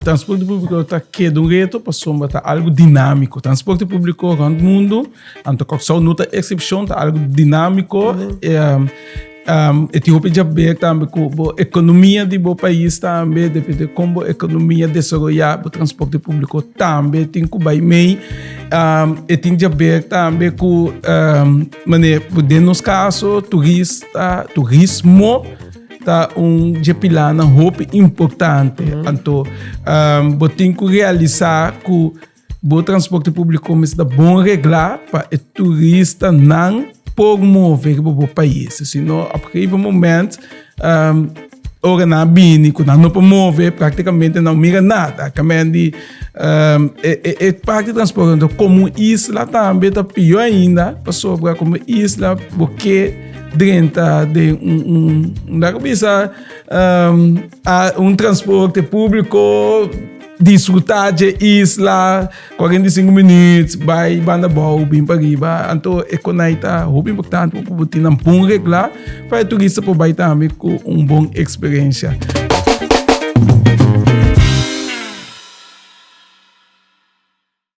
Transporte público está aqui de um reto para sombra tá algo dinâmico. Transporte público no mundo, então só nota excepção tá algo dinâmico. Etiópia já vê também com a economia do país também depende como a economia desenvolver o transporte público também tem que vai meio tem já vê também com nos casos turismo tá pilar na roupa importante. Então, tem que realizar que o transporte público é bom reglar para o turista não pode mover para o país. Senão, a partir do momento, ora na bini, quando não pode mover, praticamente não mira nada. É parte de transporte. Então, como isla também está pior ainda, para sobrar como isla, porque dentro de transporte público, desfrutar de isla, 45 minutos, vai banda boa, bem para riba. Então, é muito importante para ter um bom regular para o turista poder também com uma boa experiência.